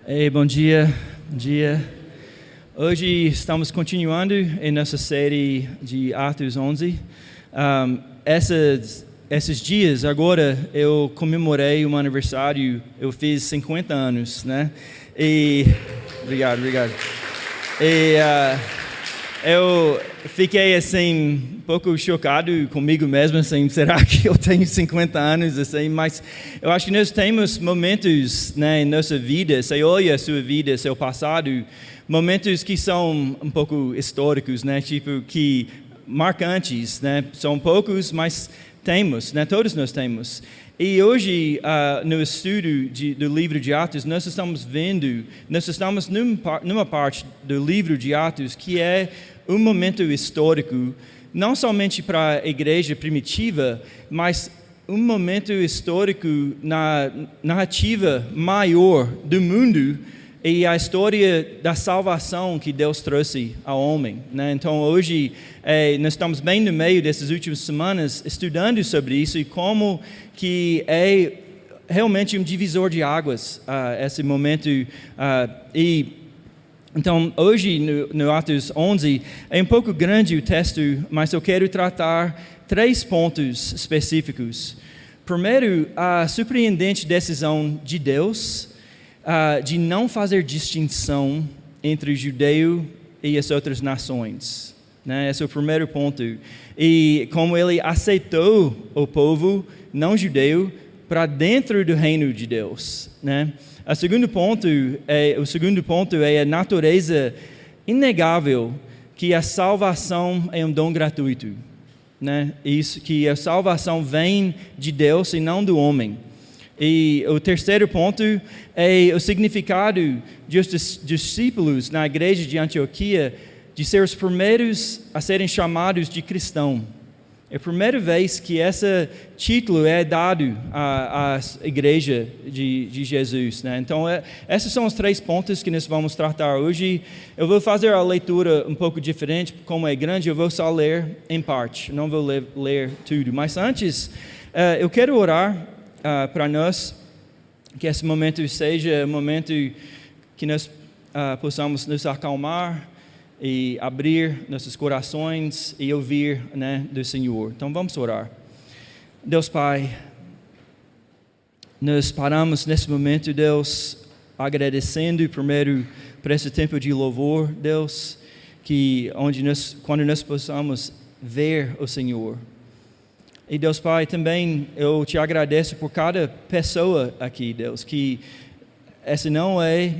Ei, bom dia, bom dia. Hoje estamos continuando em nossa série de Atos 11. Esses dias, agora, eu comemorei um aniversário, eu fiz 50 anos, né? Obrigado. Eu fiquei, assim, um pouco chocado comigo mesmo, assim, será que eu tenho 50 anos, assim? Mas eu acho que nós temos momentos, né, em nossa vida, você olha a sua vida, seu passado, momentos que são um pouco históricos, né, tipo, que marcantes, né? São poucos, mas temos, né? Todos nós temos. E hoje, no estudo do livro de Atos, nós estamos numa parte do livro de Atos que é um momento histórico, não somente para a igreja primitiva, mas um momento histórico na narrativa maior do mundo e a história da salvação que Deus trouxe ao homem, né? Então, hoje, nós estamos bem no meio dessas últimas semanas estudando sobre isso e como que é realmente um divisor de águas esse momento. Então, hoje, no Atos 11, é um pouco grande o texto, mas eu quero tratar 3 pontos específicos. Primeiro, a surpreendente decisão de Deus de não fazer distinção entre o judeu e as outras nações, né? Esse é o primeiro ponto. E como ele aceitou o povo não judeu para dentro do reino de Deus, né? O segundo ponto é a natureza inegável que a salvação é um dom gratuito, né? Isso, que a salvação vem de Deus e não do homem. E o terceiro ponto é o significado dos discípulos na igreja de Antioquia de ser os primeiros a serem chamados de cristão. É a primeira vez que esse título é dado à igreja de Jesus, né? Então, esses são os 3 pontos que nós vamos tratar hoje. Eu vou fazer a leitura um pouco diferente, como é grande, eu vou só ler em parte, não vou ler tudo. Mas antes, eu quero orar para nós, que esse momento seja um momento que nós possamos nos acalmar e abrir nossos corações e ouvir, né, do Senhor. Então vamos orar. Deus Pai, nós paramos nesse momento, Deus, agradecendo primeiro por esse tempo de louvor, Deus, quando nós possamos ver o Senhor. E Deus Pai, também eu te agradeço por cada pessoa aqui, Deus, que essa não é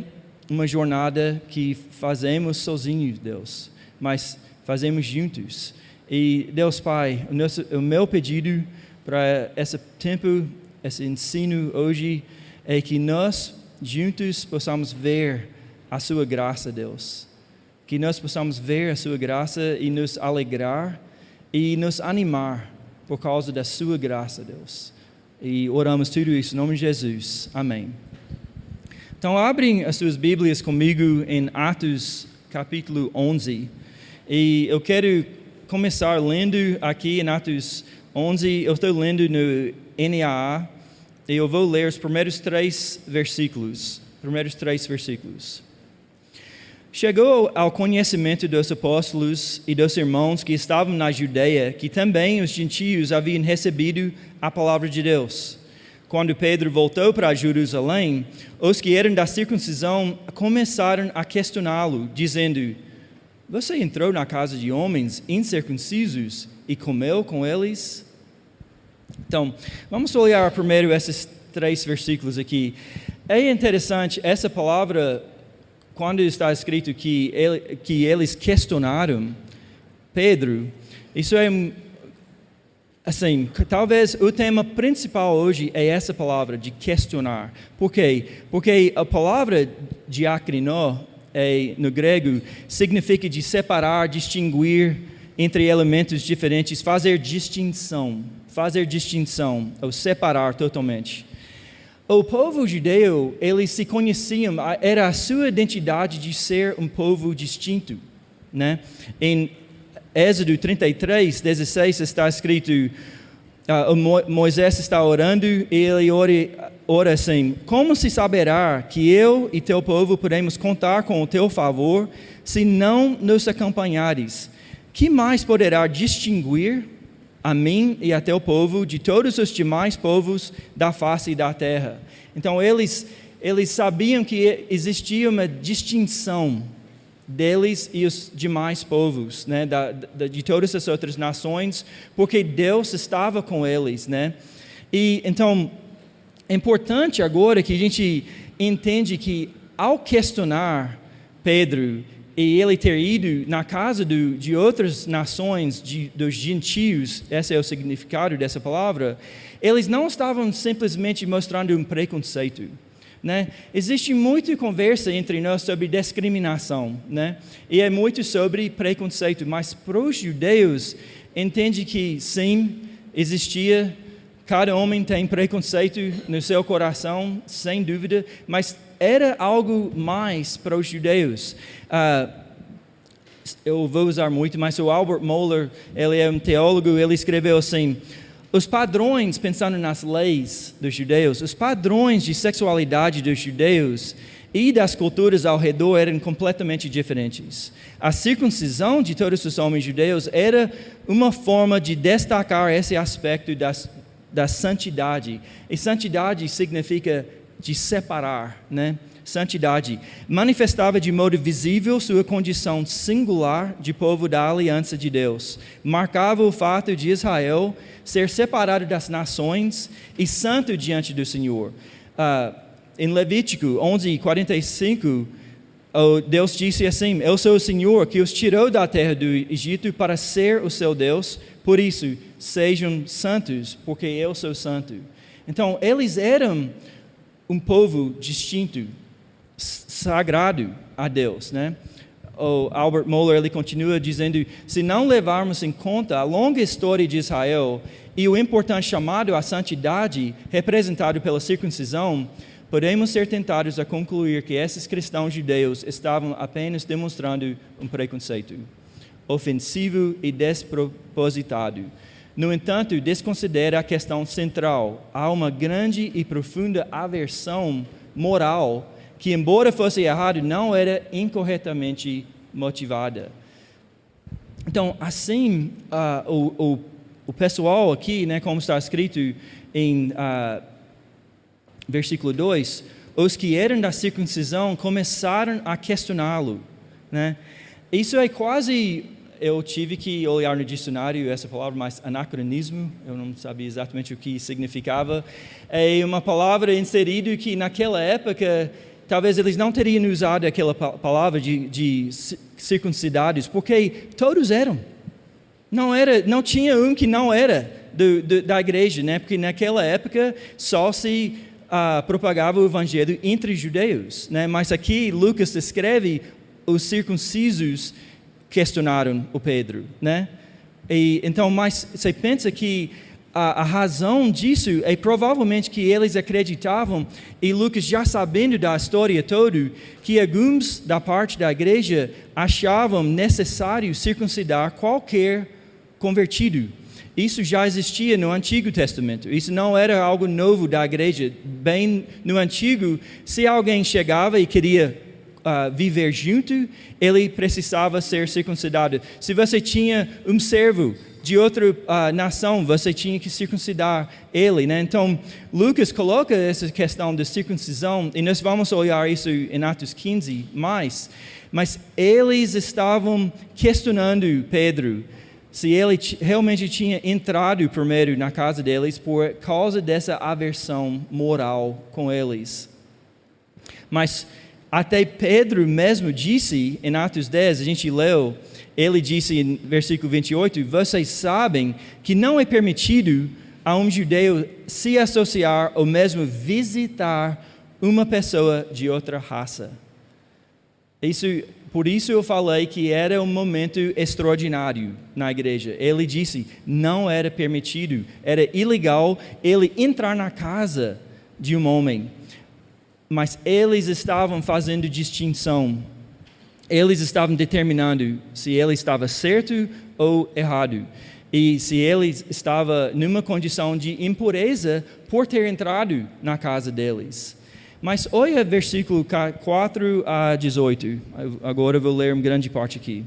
uma jornada que fazemos sozinhos, Deus, mas fazemos juntos. E Deus Pai, o meu pedido para esse tempo, esse ensino hoje, é que nós juntos possamos ver a Sua graça, Deus. Que nós possamos ver a Sua graça e nos alegrar e nos animar por causa da Sua graça, Deus. E oramos tudo isso em nome de Jesus. Amém. Então, abrem as suas Bíblias comigo em Atos, capítulo 11. E eu quero começar lendo aqui em Atos 11. Eu estou lendo no NAA. E eu vou ler os primeiros 3 versículos. Chegou ao conhecimento dos apóstolos e dos irmãos que estavam na Judeia que também os gentios haviam recebido a palavra de Deus. Quando Pedro voltou para Jerusalém, os que eram da circuncisão começaram a questioná-lo, dizendo: Você entrou na casa de homens incircuncisos e comeu com eles? Então, vamos olhar primeiro esses 3 versículos aqui. É interessante, essa palavra, quando está escrito que eles questionaram Pedro, isso é, assim, talvez o tema principal hoje é essa palavra de questionar. Por quê? Porque a palavra diakrinó, no grego, significa de separar, distinguir entre elementos diferentes, fazer distinção, ou separar totalmente. O povo judeu, eles se conheciam, era a sua identidade de ser um povo distinto, né? Em Êxodo 33, 16 está escrito, Moisés está orando e ele ora ora assim: como se saberá que eu e teu povo podemos contar com o teu favor, se não nos acompanhares? Que mais poderá distinguir a mim e a teu povo de todos os demais povos da face da terra? Então eles sabiam que existia uma distinção deles e os demais povos, né, de todas as outras nações, porque Deus estava com eles, né? E então é importante agora que a gente entende que ao questionar Pedro e ele ter ido na casa de outras nações, dos gentios, esse é o significado dessa palavra, eles não estavam simplesmente mostrando um preconceito, né? Existe muita conversa entre nós sobre discriminação, né? E é muito sobre preconceito, mas para os judeus, entende que sim, existia, cada homem tem preconceito no seu coração, sem dúvida, mas era algo mais para os judeus. Eu vou usar muito, mas o Albert Mohler, ele é um teólogo, ele escreveu assim: os padrões, pensando nas leis dos judeus, os padrões de sexualidade dos judeus e das culturas ao redor eram completamente diferentes. A circuncisão de todos os homens judeus era uma forma de destacar esse aspecto da santidade. E santidade significa de separar, né? Santidade manifestava de modo visível sua condição singular de povo da aliança de Deus. Marcava o fato de Israel ser separado das nações e santo diante do Senhor. Em Levítico 11:45, Deus disse assim: eu sou o Senhor que os tirou da terra do Egito para ser o seu Deus, por isso sejam santos, porque eu sou santo. Então eles eram um povo distinto, sagrado a Deus, né? O Albert Mohler, ele continua dizendo: se não levarmos em conta a longa história de Israel e o importante chamado à santidade representado pela circuncisão, podemos ser tentados a concluir que esses cristãos judeus estavam apenas demonstrando um preconceito ofensivo e despropositado. No entanto, desconsidera a questão central. Há uma grande e profunda aversão moral que, embora fosse errado, não era incorretamente motivada. Então, assim, o pessoal aqui, né, como está escrito em versículo 2, os que eram da circuncisão começaram a questioná-lo, né? Isso é quase... Eu tive que olhar no dicionário essa palavra, mas anacronismo, eu não sabia exatamente o que significava. É uma palavra inserida que naquela época, talvez eles não teriam usado aquela palavra de circuncidados, porque todos eram. Não tinha um que não era da igreja, né? Porque naquela época só se propagava o evangelho entre judeus, né? Mas aqui Lucas escreve os circuncisos questionaram o Pedro, né? E então, mas você pensa que a razão disso é provavelmente que eles acreditavam, e Lucas já sabendo da história toda, que alguns da parte da igreja achavam necessário circuncidar qualquer convertido. Isso já existia no Antigo Testamento. Isso não era algo novo da igreja. Bem no Antigo, se alguém chegava e queria viver junto, ele precisava ser circuncidado. Se você tinha um servo de outra nação, você tinha que circuncidar ele, né? Então, Lucas coloca essa questão da circuncisão, e nós vamos olhar isso em Atos 15 mais, mas eles estavam questionando Pedro, se ele realmente tinha entrado primeiro na casa deles por causa dessa aversão moral com eles. Mas até Pedro mesmo disse, em Atos 10, a gente leu, ele disse em versículo 28, vocês sabem que não é permitido a um judeu se associar ou mesmo visitar uma pessoa de outra raça. Por isso eu falei que era um momento extraordinário na igreja. Ele disse, não era permitido, era ilegal ele entrar na casa de um homem. Mas eles estavam fazendo distinção. Eles estavam determinando se ele estava certo ou errado. e se ele estava numa condição de impureza por ter entrado na casa deles. Mas olha versículo 4 a 18, agora eu vou ler uma grande parte aqui.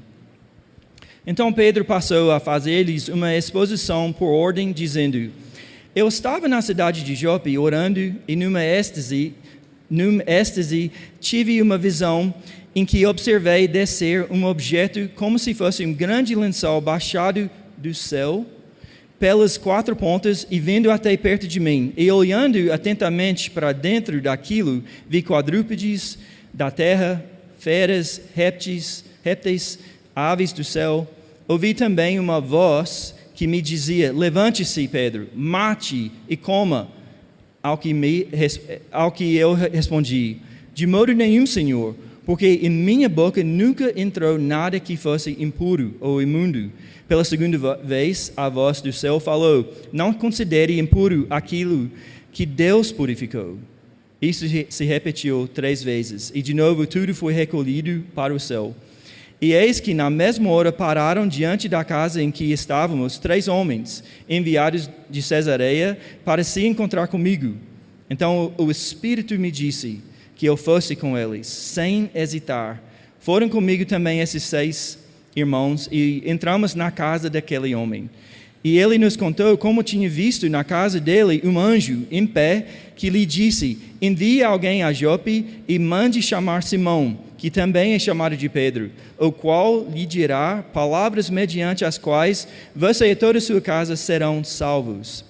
Então Pedro passou a fazer-lhes uma exposição por ordem, dizendo: eu estava na cidade de Jope orando, e numa êxtase tive uma visão em que observei descer um objeto como se fosse um grande lençol baixado do céu pelas 4 pontas e vindo até perto de mim. E olhando atentamente para dentro daquilo, vi quadrúpedes da terra, feras, répteis, aves do céu. Ouvi também uma voz que me dizia: levante-se, Pedro, mate e coma. Ao que eu respondi: de modo nenhum, Senhor, porque em minha boca nunca entrou nada que fosse impuro ou imundo. Pela segunda vez, a voz do céu falou: não considere impuro aquilo que Deus purificou. Isso se repetiu 3 vezes, e de novo tudo foi recolhido para o céu. E eis que na mesma hora pararam diante da casa em que estávamos 3 homens, enviados de Cesareia, para se encontrar comigo. Então o Espírito me disse que eu fosse com eles, sem hesitar. Foram comigo também esses 6 irmãos, e entramos na casa daquele homem. E ele nos contou como tinha visto na casa dele um anjo em pé, que lhe disse: envie alguém a Jope e mande chamar Simão, que também é chamado de Pedro, o qual lhe dirá palavras mediante as quais você e toda a sua casa serão salvos.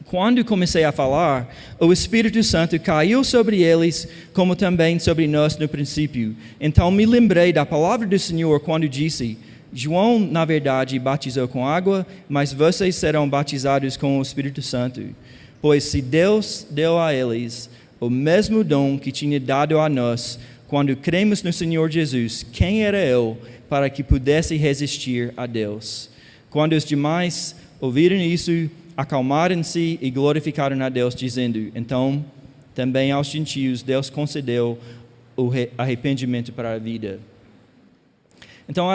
Quando comecei a falar, o Espírito Santo caiu sobre eles, como também sobre nós no princípio. Então me lembrei da palavra do Senhor quando disse: João, na verdade, batizou com água, mas vocês serão batizados com o Espírito Santo. Pois se Deus deu a eles o mesmo dom que tinha dado a nós, quando cremos no Senhor Jesus, quem era eu para que pudesse resistir a Deus? Quando os demais ouviram isso, acalmaram-se e glorificaram a Deus, dizendo: então, também aos gentios Deus concedeu o arrependimento para a vida. Então,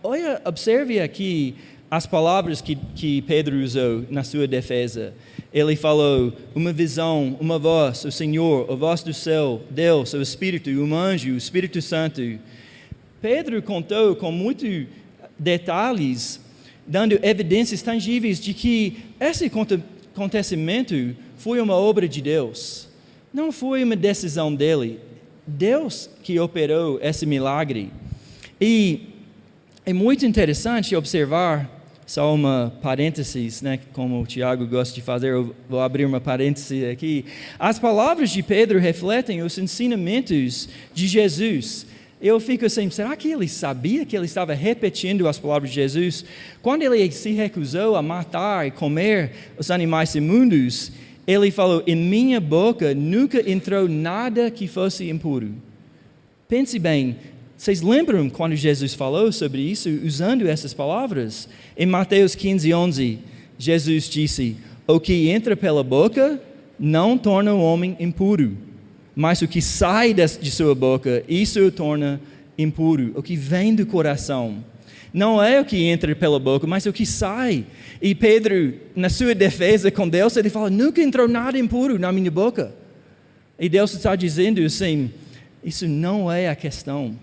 olha, observe aqui as palavras que Pedro usou na sua defesa. Ele falou: uma visão, uma voz, o Senhor, a voz do céu, Deus, o Espírito, um anjo, o Espírito Santo. Pedro contou com muitos detalhes, dando evidências tangíveis de que esse acontecimento foi uma obra de Deus. Não foi uma decisão dele. Deus que operou esse milagre. E é muito interessante observar, só uma parênteses, né, como o Tiago gosta de fazer, eu vou abrir uma parêntese aqui. As palavras de Pedro refletem os ensinamentos de Jesus. Eu fico assim, será que ele sabia que ele estava repetindo as palavras de Jesus? Quando ele se recusou a matar e comer os animais imundos, ele falou: em minha boca nunca entrou nada que fosse impuro. Pense bem, vocês lembram quando Jesus falou sobre isso, usando essas palavras? Em Mateus 15:11, Jesus disse: o que entra pela boca não torna o homem impuro, mas o que sai de sua boca, isso o torna impuro. O que vem do coração. Não é o que entra pela boca, mas o que sai. E Pedro, na sua defesa com Deus, ele fala: nunca entrou nada impuro na minha boca. E Deus está dizendo assim: isso não é a questão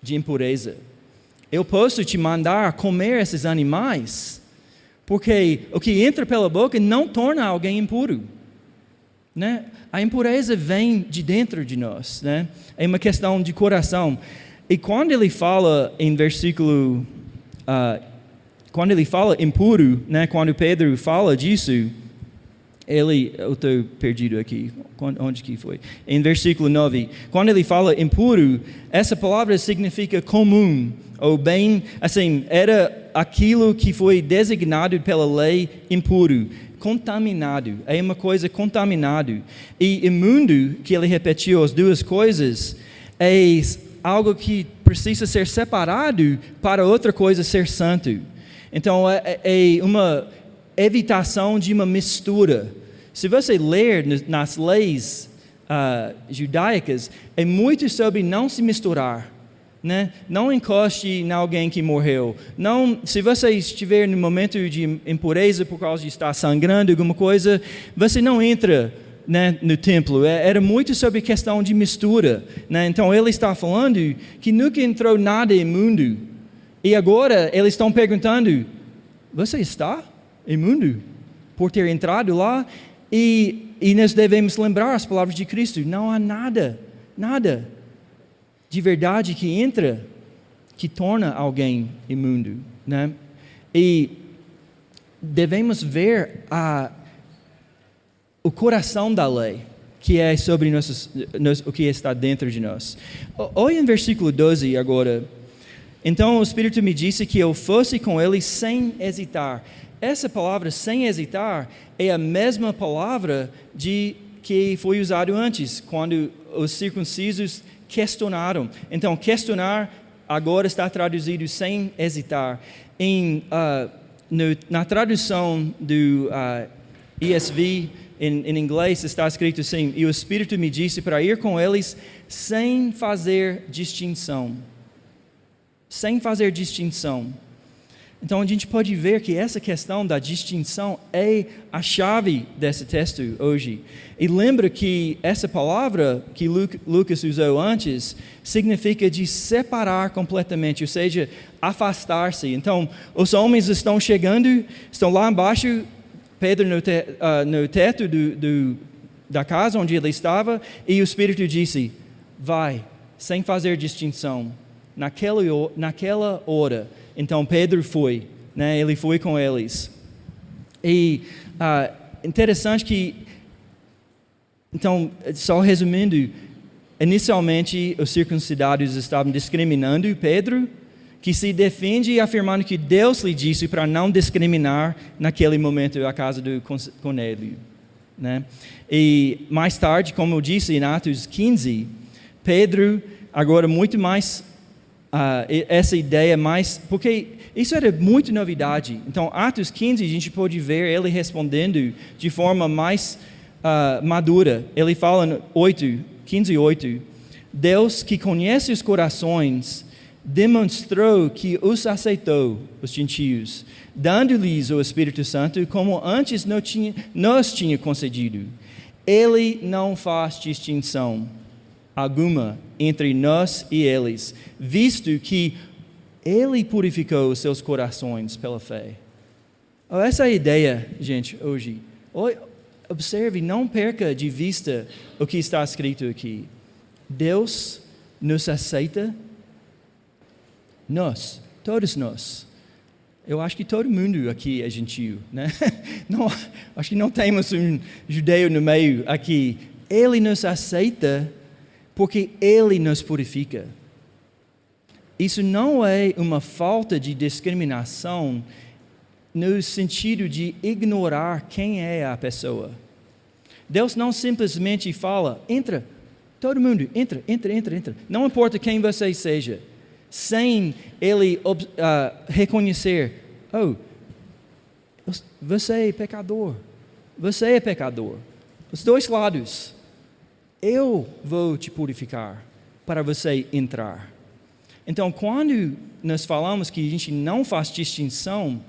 de impureza. Eu posso te mandar comer esses animais, porque o que entra pela boca não torna alguém impuro, né? A impureza vem de dentro de nós, né? É uma questão de coração. E quando ele fala em versículo, quando ele fala impuro, né? Quando Pedro fala disso, eu estou perdido aqui, onde que foi? Em versículo 9, quando ele fala impuro, essa palavra significa comum, ou bem, assim, era aquilo que foi designado pela lei impuro, contaminado, é uma coisa contaminado. E imundo, que ele repetiu as duas coisas, é algo que precisa ser separado para outra coisa ser santo. Então, é uma evitação de uma mistura. Se você ler nas leis judaicas, é muito sobre não se misturar. né? Não encoste em alguém que morreu. Não, se você estiver no momento de impureza por causa de estar sangrando alguma coisa, você não entra, né, no templo. Era muito sobre questão de mistura, né? Então ele está falando que nunca entrou nada imundo. E agora eles estão perguntando: você está imundo por ter entrado lá? E nós devemos lembrar as palavras de Cristo: não há nada de verdade que entra, que torna alguém imundo, né? E devemos ver o coração da lei, que é sobre o que está dentro de nós. Olha em versículo 12 agora. Então o Espírito me disse que eu fosse com ele sem hesitar. Essa palavra sem hesitar é a mesma palavra que foi usado antes, quando os circuncisos questionaram. Então, questionar agora está traduzido sem hesitar. Na tradução do ESV, em inglês, está escrito assim: e o Espírito me disse para ir com eles sem fazer distinção. Sem fazer distinção. Então a gente pode ver que essa questão da distinção é a chave desse texto hoje. E lembra que essa palavra que Lucas usou antes significa de separar completamente, ou seja, afastar-se. Então os homens estão chegando, estão lá embaixo, Pedro no teto da casa onde ele estava, e o Espírito disse: vai, sem fazer distinção, naquela hora. Então Pedro foi, né? Ele foi com eles. E interessante que, então, só resumindo, inicialmente os circuncidados estavam discriminando Pedro, que se defende afirmando que Deus lhe disse para não discriminar naquele momento a casa de Cornélio, né? E mais tarde, como eu disse em Atos 15, Pedro agora muito mais essa ideia mais, porque isso era muito novidade. Então, Atos 15, a gente pode ver ele respondendo de forma mais madura. Ele fala no 15:8, Deus que conhece os corações demonstrou que os aceitou, os gentios, dando-lhes o Espírito Santo como antes nos tinha concedido. Ele não faz distinção alguma entre nós e eles, visto que Ele purificou os seus corações pela fé. Essa é a ideia, gente, hoje. Observe, não perca de vista o que está escrito aqui. Deus nos aceita, todos nós. Eu acho que todo mundo aqui é gentio, né? Não, acho que não temos um judeu no meio aqui. Ele nos aceita porque Ele nos purifica. Isso não é uma falta de discriminação no sentido de ignorar quem é a pessoa. Deus não simplesmente fala: entra, todo mundo, entra. Não importa quem você seja, sem Ele reconhecer: oh, você é pecador, Os dois lados. Eu vou te purificar para você entrar. Então, quando nós falamos que a gente não faz distinção,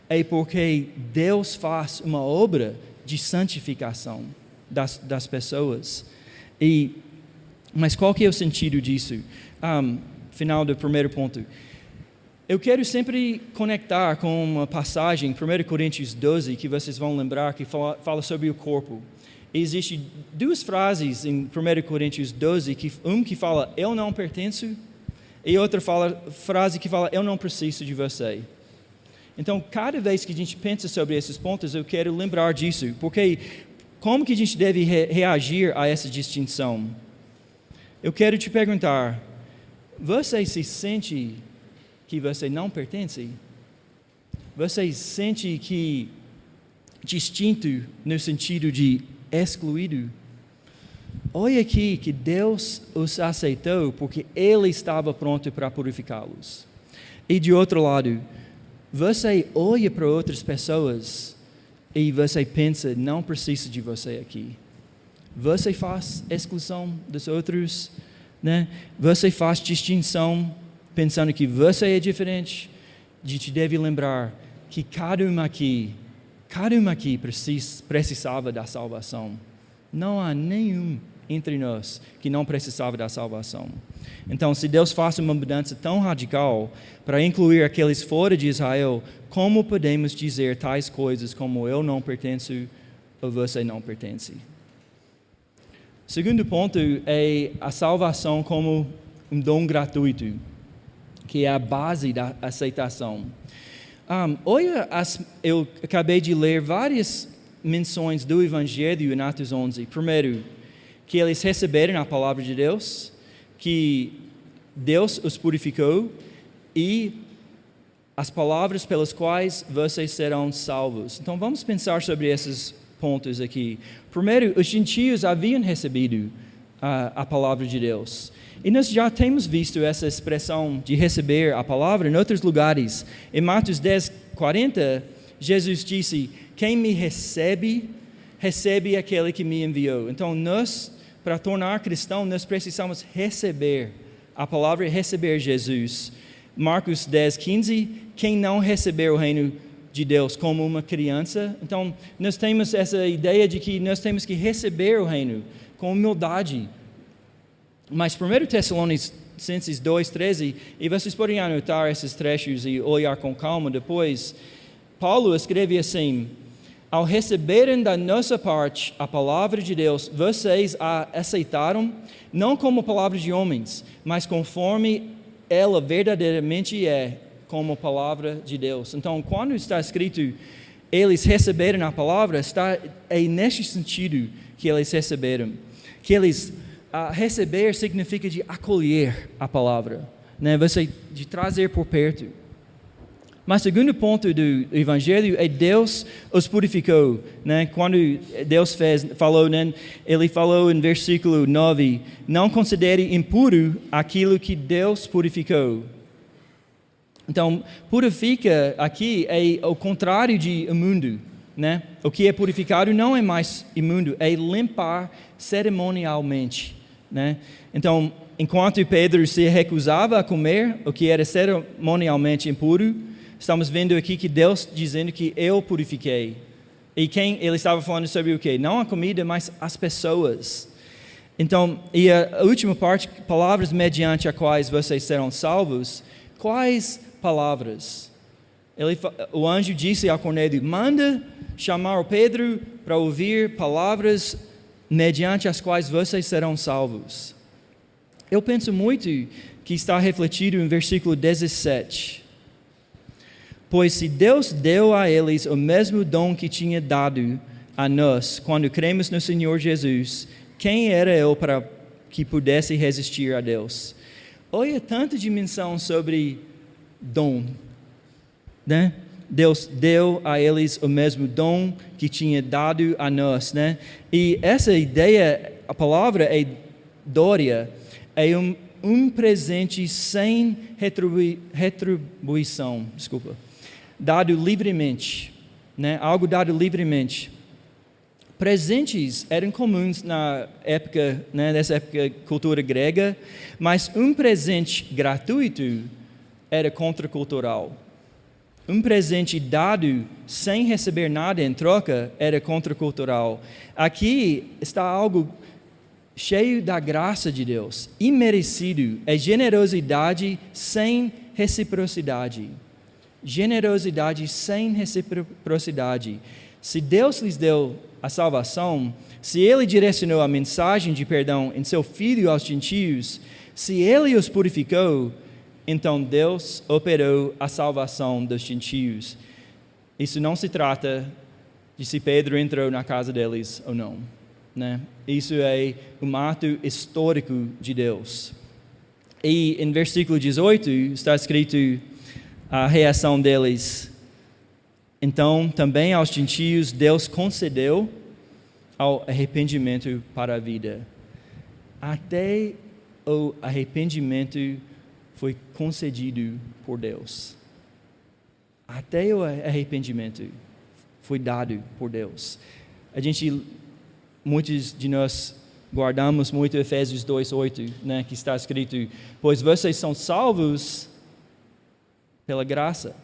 é porque Deus faz uma obra de santificação das pessoas. Mas qual que é o sentido disso? Final do primeiro ponto. Eu quero sempre conectar com uma passagem, 1 Coríntios 12, que vocês vão lembrar, que fala sobre o corpo. Existem duas frases em 1 Coríntios 12, que fala: eu não pertenço, e outra frase que fala: eu não preciso de você. Então, cada vez que a gente pensa sobre esses pontos, eu quero lembrar disso, porque como que a gente deve reagir a essa distinção? Eu quero te perguntar: você se sente que você não pertence? Você se sente que distinto no sentido de excluído? Olha aqui que Deus os aceitou porque Ele estava pronto para purificá-los. E de outro lado, você olha para outras pessoas e você pensa: não preciso de você aqui. Você faz exclusão dos outros, né? Você faz distinção pensando que você é diferente, a gente deve lembrar que cada um aqui precisava da salvação. Não há nenhum entre nós que não precisava da salvação. Então, se Deus faz uma mudança tão radical para incluir aqueles fora de Israel, como podemos dizer tais coisas como eu não pertenço ou você não pertence? Segundo ponto é a salvação como um dom gratuito, que é a base da aceitação. Eu acabei de ler várias menções do Evangelho em Atos 11. Primeiro, que eles receberam a palavra de Deus, que Deus os purificou e as palavras pelas quais vocês serão salvos. Então vamos pensar sobre esses pontos aqui. Primeiro, os gentios haviam recebido a palavra de Deus. E nós já temos visto essa expressão de receber a palavra em outros lugares. Em Mateus 10:40, Jesus disse: quem me recebe, recebe aquele que me enviou. Então nós, para tornar cristão, nós precisamos receber a palavra e receber Jesus. Marcos 10:15, quem não receber o reino de Deus como uma criança. Então nós temos essa ideia de que nós temos que receber o reino com humildade. Mas 1 Tessalonicenses 2:13, e vocês podem anotar esses trechos e olhar com calma depois, Paulo escreve assim: ao receberem da nossa parte a palavra de Deus, vocês a aceitaram, não como palavra de homens, mas conforme ela verdadeiramente é, como palavra de Deus. Então, quando está escrito, eles receberam a palavra, é neste sentido que eles receberam. Que eles receber significa de acolher a palavra, né? De trazer por perto. Mas o segundo ponto do Evangelho é Deus os purificou, né? Quando Deus falou, né? Ele falou em versículo 9, não considere impuro aquilo que Deus purificou. Então, purifica aqui é o contrário de imundo, né? O que é purificado não é mais imundo, é limpar cerimonialmente, né? Então, enquanto Pedro se recusava a comer o que era cerimonialmente impuro, estamos vendo aqui que Deus dizendo que eu purifiquei. E ele estava falando sobre o quê? Não a comida, mas as pessoas. Então, e a última parte, palavras mediante as quais vocês serão salvos. Quais palavras? O anjo disse a Cornélio, manda chamar o Pedro para ouvir palavras mediante as quais vocês serão salvos. Eu penso muito que está refletido em versículo 17. Pois se Deus deu a eles o mesmo dom que tinha dado a nós, quando cremos no Senhor Jesus, quem era eu para que pudesse resistir a Deus? Olha tanta dimensão sobre dom, né? Deus deu a eles o mesmo dom que tinha dado a nós, né? E essa ideia, a palavra é dória, é um presente sem retribuição, dado livremente, né? Algo dado livremente. Presentes eram comuns na época, né, nessa época cultura grega, mas um presente gratuito era contracultural. Um presente dado sem receber nada em troca era contracultural. Aqui está algo cheio da graça de Deus, imerecido, é generosidade sem reciprocidade. Generosidade sem reciprocidade. Se Deus lhes deu a salvação, se Ele direcionou a mensagem de perdão em seu Filho aos gentios, se Ele os purificou, então Deus operou a salvação dos gentios. Isso não se trata de se Pedro entrou na casa deles ou não, né? Isso é um ato histórico de Deus. E em versículo 18 está escrito a reação deles. Então, também aos gentios, Deus concedeu ao arrependimento para a vida. Até o arrependimento foi concedido por Deus. Até o arrependimento foi dado por Deus. Muitos de nós guardamos muito Efésios 2:8, né, que está escrito: pois vocês são salvos pela graça,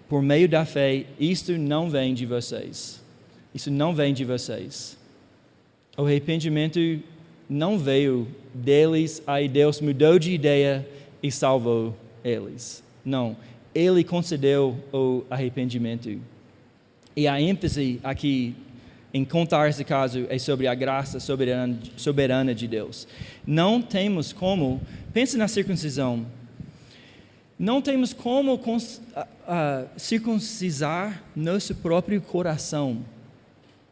por meio da fé. Isto não vem de vocês. Isso não vem de vocês. O arrependimento não veio deles, aí Deus mudou de ideia e salvou eles. Não, Ele concedeu o arrependimento. E a ênfase aqui em contar esse caso é sobre a graça soberana de Deus. Não temos como, pense na circuncisão, não temos como circuncisar nosso próprio coração,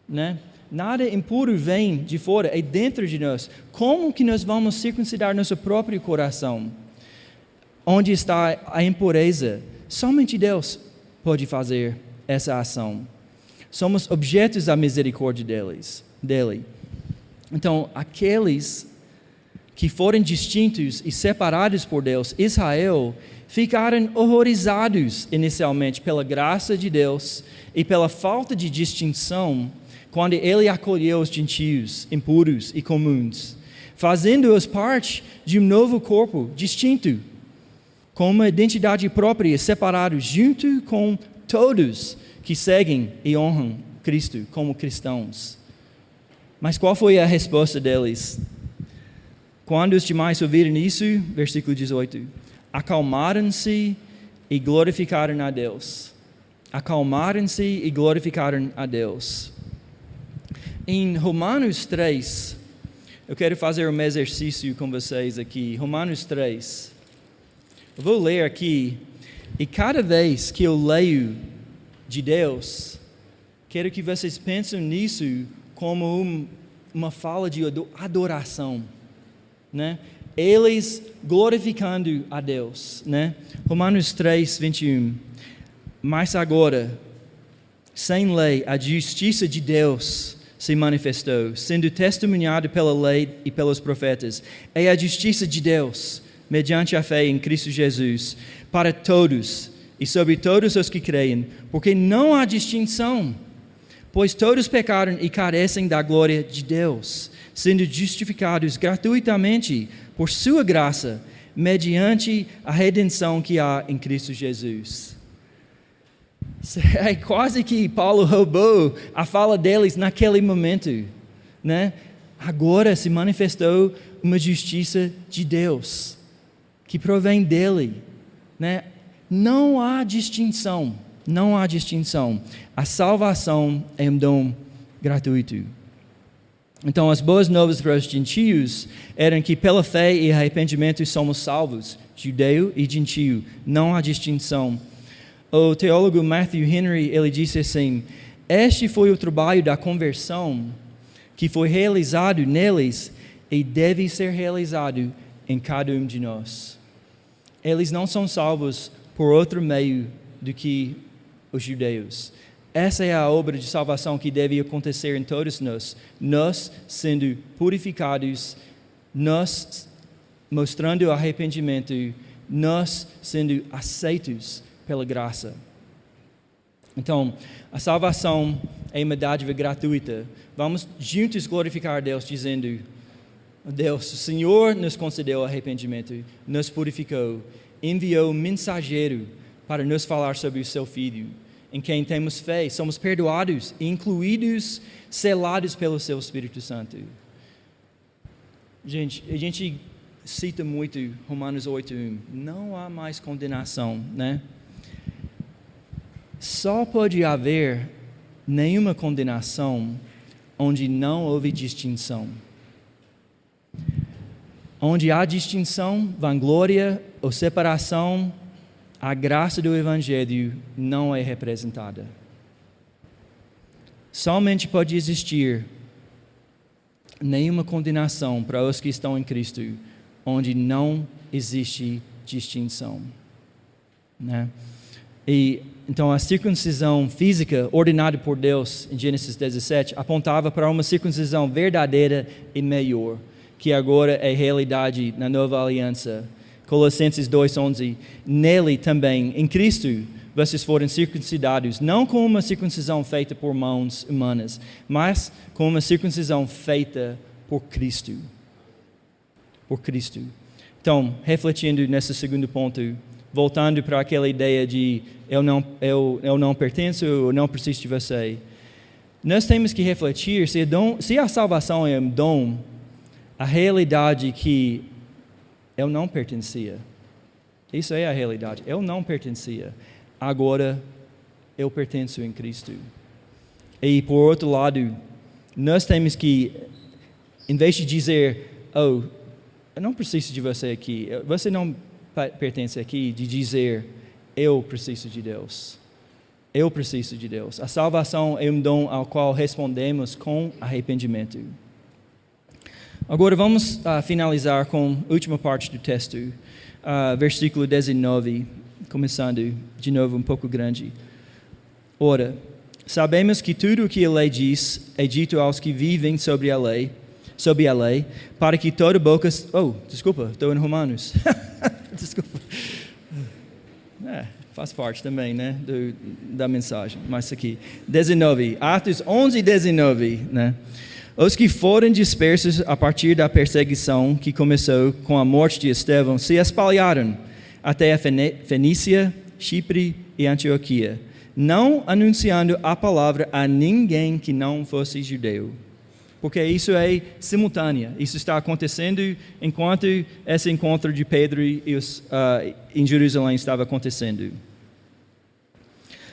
né? Nada impuro vem de fora, é dentro de nós. Como que nós vamos circuncidar nosso próprio coração? Onde está a impureza? Somente Deus pode fazer essa ação. Somos objetos da misericórdia dele. Então, aqueles que foram distintos e separados por Deus, Israel, ficaram horrorizados inicialmente pela graça de Deus e pela falta de distinção quando Ele acolheu os gentios, impuros e comuns, fazendo-os parte de um novo corpo distinto, com uma identidade própria, separados junto com todos que seguem e honram Cristo como cristãos. Mas qual foi a resposta deles? Quando os demais ouviram isso, versículo 18, acalmaram-se e glorificaram a Deus. Acalmaram-se e glorificaram a Deus. Em Romanos 3, eu quero fazer um exercício com vocês aqui. Romanos 3. Eu vou ler aqui, e cada vez que eu leio de Deus, quero que vocês pensem nisso como uma fala de adoração, né? Eles glorificando a Deus, né? Romanos 3, 21. Mas agora, sem lei, a justiça de Deus se manifestou, sendo testemunhado pela lei e pelos profetas. É a justiça de Deus, mediante a fé em Cristo Jesus, para todos e sobre todos os que creem, porque não há distinção, pois todos pecaram e carecem da glória de Deus, sendo justificados gratuitamente por sua graça, mediante a redenção que há em Cristo Jesus. É quase que Paulo roubou a fala deles naquele momento, né? Agora se manifestou uma justiça de Deus, que provém dele, né? Não há distinção, não há distinção. A salvação é um dom gratuito. Então, as boas novas para os gentios eram que pela fé e arrependimento somos salvos, judeu e gentio, não há distinção. O teólogo Matthew Henry, ele disse assim: este foi o trabalho da conversão que foi realizado neles e deve ser realizado em cada um de nós. Eles não são salvos por outro meio do que os judeus. Essa é a obra de salvação que deve acontecer em todos nós. Nós sendo purificados, nós mostrando arrependimento, nós sendo aceitos pela graça. Então, a salvação é uma dádiva gratuita. Vamos juntos glorificar a Deus dizendo: Deus, o Senhor nos concedeu arrependimento, nos purificou, enviou um mensageiro para nos falar sobre o seu Filho, em quem temos fé, somos perdoados, incluídos, selados pelo seu Espírito Santo. Gente, a gente cita muito Romanos 8:1. Não há mais condenação, né? Só pode haver nenhuma condenação onde não houve distinção. Onde há distinção, vanglória ou separação, a graça do Evangelho não é representada. Somente pode existir nenhuma condenação para os que estão em Cristo, onde não existe distinção, né? E então a circuncisão física ordenada por Deus em Gênesis 17 apontava para uma circuncisão verdadeira e melhor, que agora é realidade na nova aliança. Colossenses 2:11, nele também, em Cristo, vocês foram circuncidados, não com uma circuncisão feita por mãos humanas, mas com uma circuncisão feita por Cristo. Por Cristo. Então, refletindo nesse segundo ponto, voltando para aquela ideia de eu não pertenço, eu não preciso de você. Nós temos que refletir se a salvação é um dom, a realidade que eu não pertencia. Isso é a realidade. Eu não pertencia. Agora eu pertenço em Cristo. E por outro lado, nós temos que, em vez de dizer, eu não preciso de você aqui, você não pertence aqui, de dizer, eu preciso de Deus. Eu preciso de Deus. A salvação é um dom ao qual respondemos com arrependimento. Agora vamos finalizar com a última parte do texto, versículo 19, começando de novo um pouco grande. Ora, sabemos que tudo o que a lei diz é dito aos que vivem sob a lei, para que toda boca... desculpa, estou em Romanos. Desculpa. Faz parte também, né, da mensagem. Mas aqui, 19, Atos 11, 19, né? Os que foram dispersos a partir da perseguição que começou com a morte de Estevão se espalharam até a Fenícia, Chipre e Antioquia, não anunciando a palavra a ninguém que não fosse judeu. Porque isso é simultâneo. Isso está acontecendo enquanto esse encontro de Pedro em Jerusalém estava acontecendo.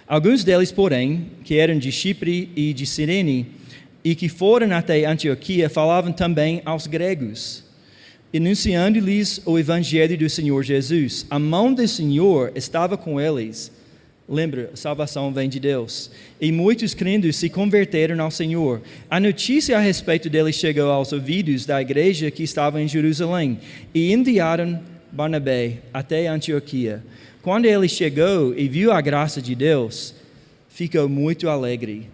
Alguns deles, porém, que eram de Chipre e de Cirene, e que foram até Antioquia, falavam também aos gregos, anunciando-lhes o evangelho do Senhor Jesus. A mão do Senhor estava com eles. Lembra, a salvação vem de Deus. E muitos crendo se converteram ao Senhor. A notícia a respeito deles chegou aos ouvidos da igreja que estava em Jerusalém, e enviaram Barnabé até Antioquia. Quando ele chegou e viu a graça de Deus, ficou muito alegre.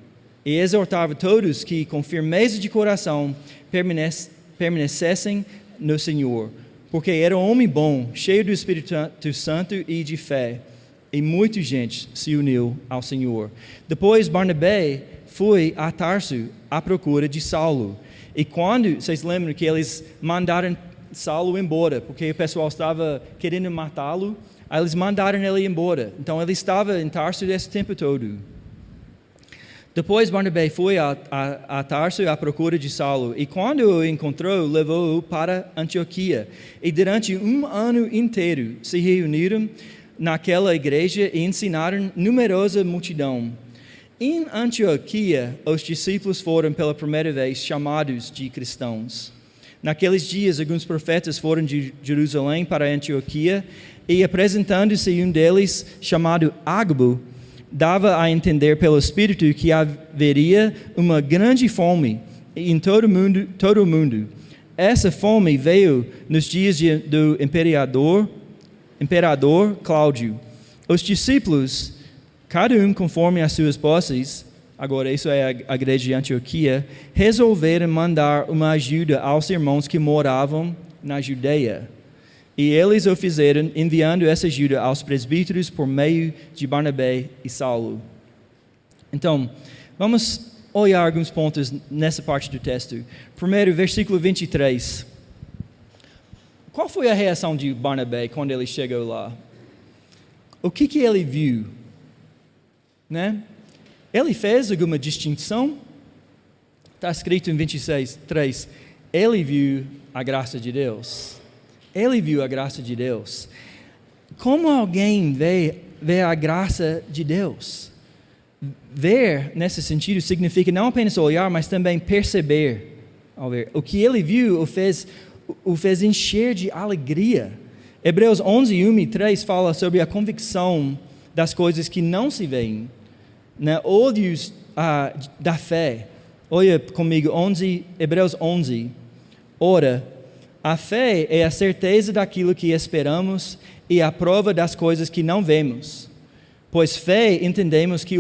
E exortava todos que, com firmeza de coração, permanecessem no Senhor, porque era um homem bom, cheio do Espírito Santo e de fé, e muita gente se uniu ao Senhor. Depois Barnabé foi a Tarso à procura de Saulo, e quando, vocês lembram que eles mandaram Saulo embora, porque o pessoal estava querendo matá-lo, aí eles mandaram ele embora, então ele estava em Tarso esse tempo todo. Depois Barnabé foi a Tarso à procura de Saulo, e quando o encontrou, levou-o para Antioquia. E durante um ano inteiro se reuniram naquela igreja e ensinaram numerosa multidão. Em Antioquia, os discípulos foram pela primeira vez chamados de cristãos. Naqueles dias, alguns profetas foram de Jerusalém para Antioquia, e apresentando-se um deles, chamado Ágabo, dava a entender pelo Espírito que haveria uma grande fome em todo o mundo. Essa fome veio nos dias do imperador Cláudio. Os discípulos, cada um conforme as suas posses, agora isso é a igreja de Antioquia, resolveram mandar uma ajuda aos irmãos que moravam na Judeia. E eles o fizeram enviando essa ajuda aos presbíteros por meio de Barnabé e Saulo. Então, vamos olhar alguns pontos nessa parte do texto. Primeiro, versículo 23. Qual foi a reação de Barnabé quando ele chegou lá? O que ele viu? Né? Ele fez alguma distinção? Está escrito em 26:3. Ele viu a graça de Deus. Ele viu a graça de Deus. Como alguém vê a graça de Deus? Ver, nesse sentido, significa não apenas olhar, mas também perceber. O que ele viu o fez encher de alegria. Hebreus 11, 1 e 3 fala sobre a convicção das coisas que não se veem, né? Olhos da fé. Olha comigo, Hebreus 11. Ora, a fé é a certeza daquilo que esperamos e a prova das coisas que não vemos. Pois fé entendemos que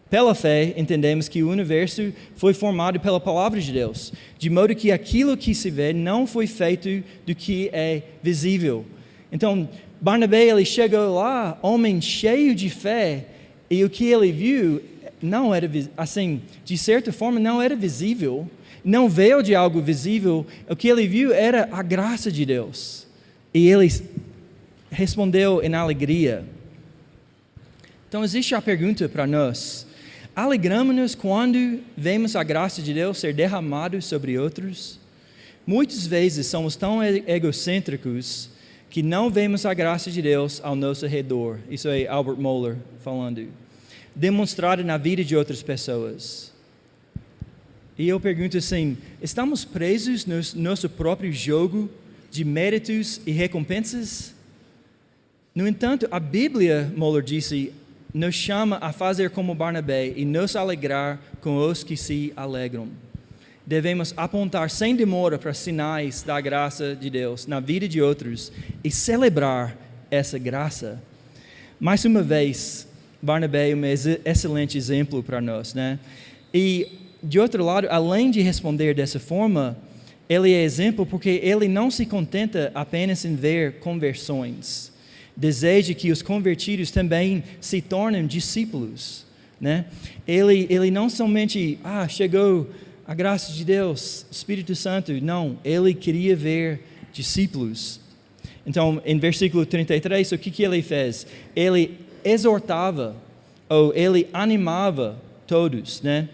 pela fé entendemos que o universo foi formado pela palavra de Deus, de modo que aquilo que se vê não foi feito do que é visível. Então, Barnabé, ele chegou lá, homem cheio de fé, e o que ele viu não era, assim, de certa forma, não era visível, não veio de algo visível, o que ele viu era a graça de Deus. E ele respondeu em alegria. Então, existe a pergunta para nós: alegramos-nos quando vemos a graça de Deus ser derramada sobre outros? Muitas vezes somos tão egocêntricos que não vemos a graça de Deus ao nosso redor. Isso é Albert Mohler falando. Demonstrada na vida de outras pessoas. E eu pergunto assim, estamos presos no nosso próprio jogo de méritos e recompensas? No entanto, a Bíblia, Mohler disse, nos chama a fazer como Barnabé e nos alegrar com os que se alegram. Devemos apontar sem demora para sinais da graça de Deus na vida de outros e celebrar essa graça. Mais uma vez, Barnabé é um excelente exemplo para nós, né? E, de outro lado, além de responder dessa forma, ele é exemplo porque ele não se contenta apenas em ver conversões. Deseja que os convertidos também se tornem discípulos, né? Ele não somente, chegou a graça de Deus, Espírito Santo, não, ele queria ver discípulos. Então, em versículo 33, o que ele fez? Ele exortava, ou ele animava todos, né?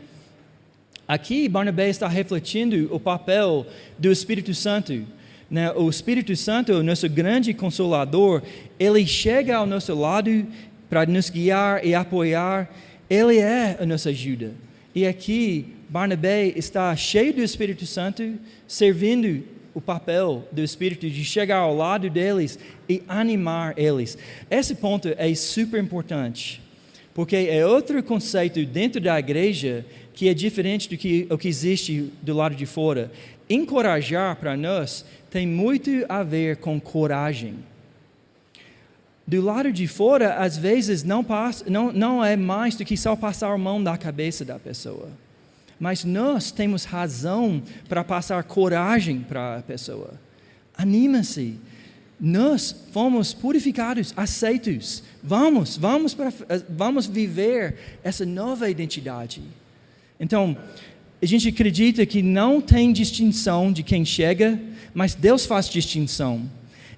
Aqui, Barnabé está refletindo o papel do Espírito Santo, né? O Espírito Santo, o nosso grande consolador, ele chega ao nosso lado para nos guiar e apoiar, ele é a nossa ajuda. E aqui, Barnabé está cheio do Espírito Santo, servindo o papel do Espírito de chegar ao lado deles e animar eles. Esse ponto é super importante, porque é outro conceito dentro da igreja que é diferente do que o que existe do lado de fora. Encorajar para nós tem muito a ver com coragem. Do lado de fora, às vezes, não é mais do que só passar a mão na cabeça da pessoa. Mas nós temos razão para passar coragem para a pessoa. Anima-se. Nós fomos purificados, aceitos. Vamos viver essa nova identidade. Então, a gente acredita que não tem distinção de quem chega, mas Deus faz distinção.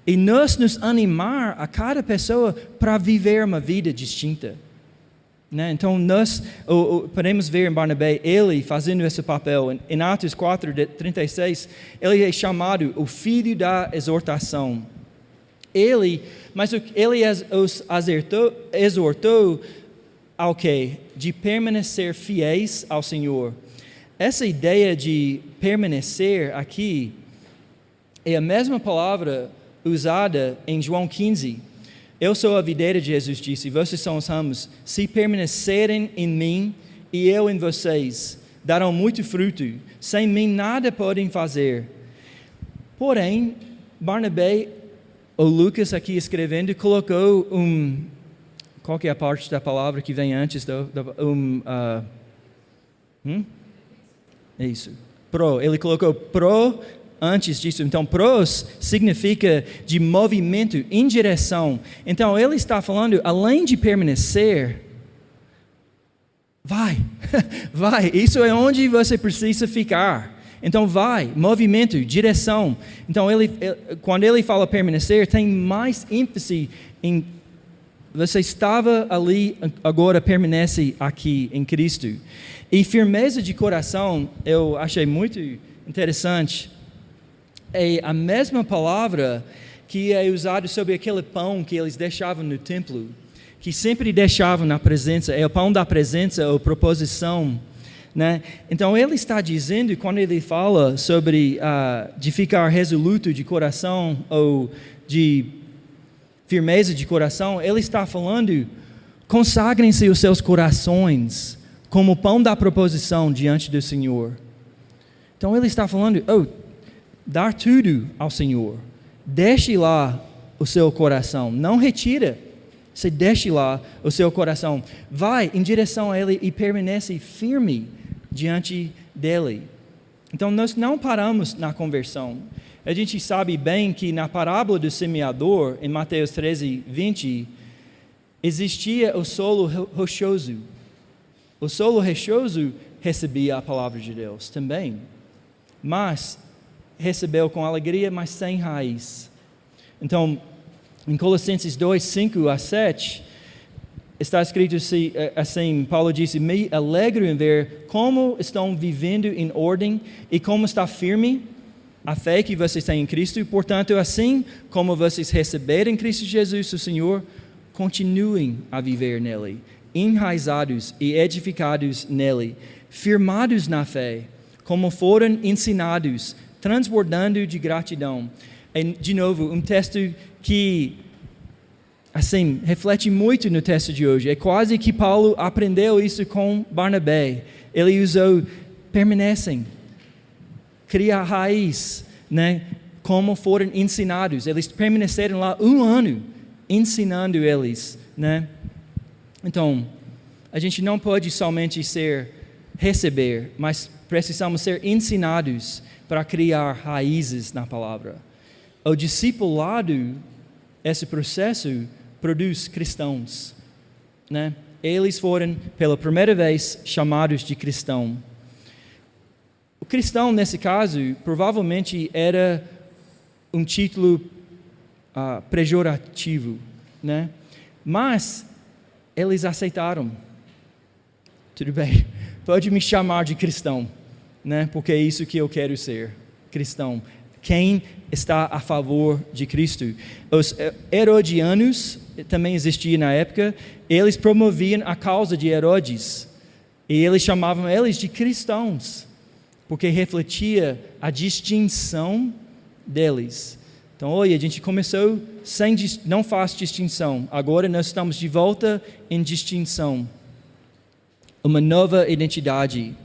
E nós nos animar a cada pessoa para viver uma vida distinta. Né? Então, nós podemos ver em Barnabé, ele fazendo esse papel. Em Atos 4:36, ele é chamado o filho da exortação. Ele os exortou ao quê? De permanecer fiéis ao Senhor. Essa ideia de permanecer aqui é a mesma palavra usada em João 15. Eu sou a videira, Jesus disse, vocês são os ramos. Se permanecerem em mim e eu em vocês, darão muito fruto. Sem mim nada podem fazer. Porém, Barnabé, ou Lucas aqui escrevendo, colocou qual que é a parte da palavra que vem antes? É isso. Ele colocou pro antes disso. Então, pros significa de movimento, em direção. Então, ele está falando, além de permanecer, vai. Isso é onde você precisa ficar. Então, vai, movimento, direção. Então, quando ele fala permanecer, tem mais ênfase em você estava ali, agora permanece aqui em Cristo. E firmeza de coração, eu achei muito interessante. É a mesma palavra que é usada sobre aquele pão que eles deixavam no templo, que sempre deixavam na presença, é o pão da presença, ou proposição, né? Então ele está dizendo, quando ele fala sobre de ficar resoluto de coração, ou de firmeza de coração, ele está falando, consagrem-se os seus corações como pão da proposição diante do Senhor. Então ele está falando, dar tudo ao Senhor. Deixe lá o seu coração. Não retira. Você deixe lá o seu coração. Vai em direção a Ele e permanece firme diante dEle. Então nós não paramos na conversão. A gente sabe bem que na parábola do semeador, em Mateus 13, 20, existia o solo rochoso. O solo rochoso recebia a palavra de Deus também, mas recebeu com alegria, mas sem raiz. Então, em Colossenses 2, 5 a 7, está escrito assim, Paulo disse, me alegro em ver como estão vivendo em ordem e como está firme a fé que vocês têm em Cristo, e portanto, assim como vocês receberam em Cristo Jesus, o Senhor, continuem a viver nele, enraizados e edificados nele, firmados na fé, como foram ensinados, transbordando de gratidão. E, de novo, um texto que, assim, reflete muito no texto de hoje. É quase que Paulo aprendeu isso com Barnabé. Ele usou, permanecem, cria raiz, né? Como foram ensinados. Eles permaneceram lá 1 ano, ensinando eles, né? Então, a gente não pode somente receber, mas precisamos ser ensinados para criar raízes na palavra. O discipulado, esse processo, produz cristãos, né? Eles foram, pela primeira vez, chamados de cristão. O cristão, nesse caso, provavelmente era um título pejorativo, né? Mas eles aceitaram. Tudo bem, pode me chamar de cristão, né? Porque é isso que eu quero ser, cristão. Quem está a favor de Cristo? Os herodianos, também existiam na época, eles promoviam a causa de Herodes. E eles chamavam eles de cristãos, porque refletia a distinção deles. Então, olha, a gente começou não faz distinção. Agora nós estamos de volta em distinção. Uma nova identidade,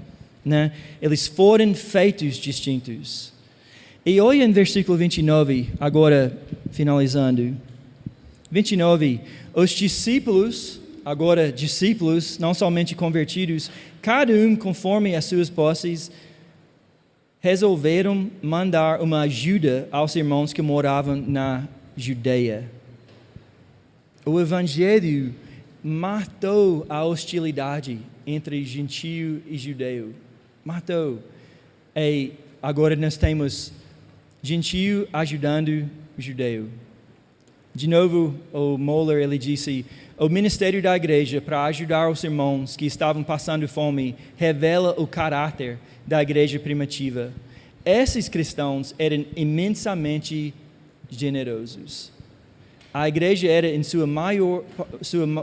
né? Eles foram feitos distintos. E olha em versículo 29, agora finalizando. 29, os discípulos, agora discípulos, não somente convertidos, cada um conforme as suas posses, resolveram mandar uma ajuda aos irmãos que moravam na Judeia. O Evangelho matou a hostilidade entre gentio e judeu. Matou. E agora nós temos gentio ajudando o judeu. De novo, o Moller, ele disse, o ministério da igreja para ajudar os irmãos que estavam passando fome revela o caráter da igreja primitiva. Esses cristãos eram imensamente generosos. A igreja era, em sua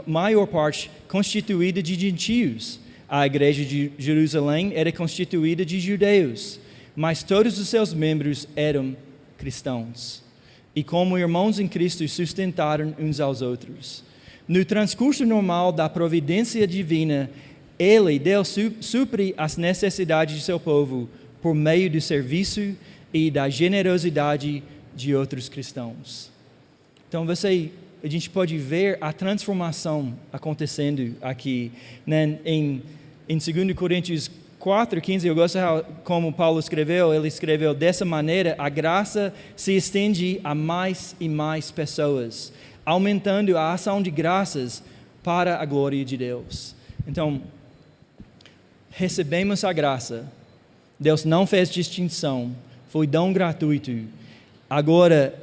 maior parte, constituída de gentios. A igreja de Jerusalém era constituída de judeus, mas todos os seus membros eram cristãos. E como irmãos em Cristo, sustentaram uns aos outros. No transcurso normal da providência divina, Deus supre as necessidades de seu povo por meio do serviço e da generosidade de outros cristãos. Então, a gente pode ver a transformação acontecendo aqui, né? Em 2 Coríntios 4:15, eu gosto como Paulo escreveu. Ele escreveu dessa maneira: a graça se estende a mais e mais pessoas, aumentando a ação de graças para a glória de Deus. Então, recebemos a graça. Deus não fez distinção, foi dom gratuito. Agora,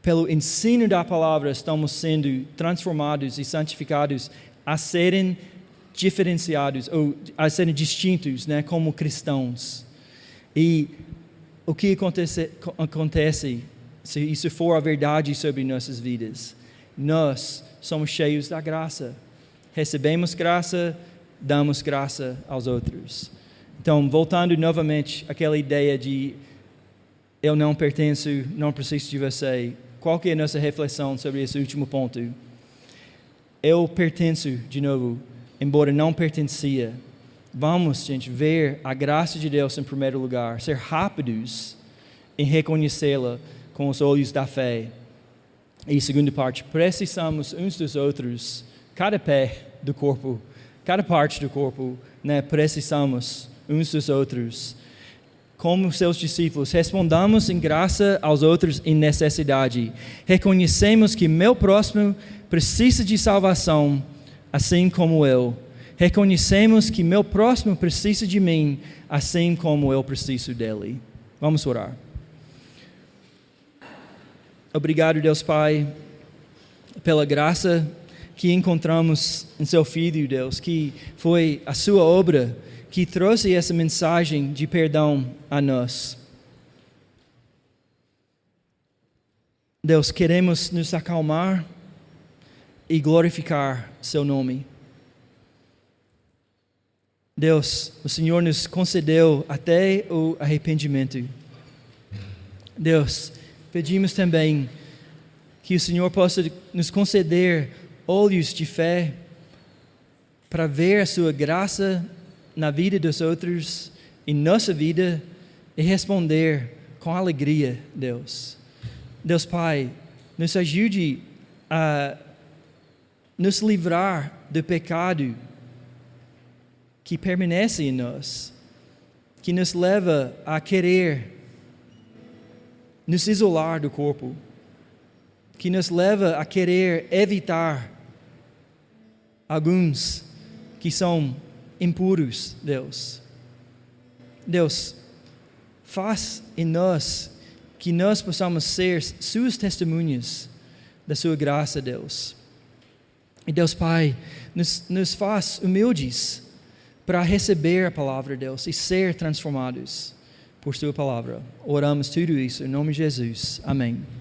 pelo ensino da palavra, estamos sendo transformados e santificados a serem diferenciados, ou a serem distintos, né, como cristãos. E o que acontece se isso for a verdade sobre nossas vidas? Nós somos cheios da graça. Recebemos graça, damos graça aos outros. Então, voltando novamente àquela ideia de eu não pertenço, não preciso de você. Qual que é a nossa reflexão sobre esse último ponto? Eu pertenço, de novo, embora não pertencia. Vamos, gente, ver a graça de Deus em primeiro lugar, ser rápidos em reconhecê-la com os olhos da fé. E segunda parte, precisamos uns dos outros, cada pé do corpo, cada parte do corpo, né, precisamos uns dos outros. como seus discípulos, respondamos em graça aos outros em necessidade. Reconhecemos que meu próximo precisa de salvação, assim como eu. Reconhecemos que meu próximo precisa de mim, assim como eu preciso dele. Vamos orar. Obrigado, Deus Pai, pela graça que encontramos em seu Filho, Deus, que foi a sua obra que trouxe essa mensagem de perdão a nós. Deus, queremos nos acalmar e glorificar seu nome. Deus, o Senhor nos concedeu até o arrependimento. Deus, pedimos também que o Senhor possa nos conceder olhos de fé para ver a sua graça na vida dos outros, em nossa vida, e responder com alegria, Deus. Deus Pai, nos ajude a nos livrar do pecado que permanece em nós, que nos leva a querer nos isolar do corpo, que nos leva a querer evitar alguns que são impuros, Deus. Deus, faz em nós que nós possamos ser suas testemunhas da sua graça, Deus. E Deus Pai, nos faz humildes para receber a palavra, Deus, e ser transformados por sua palavra. Oramos tudo isso em nome de Jesus. Amém.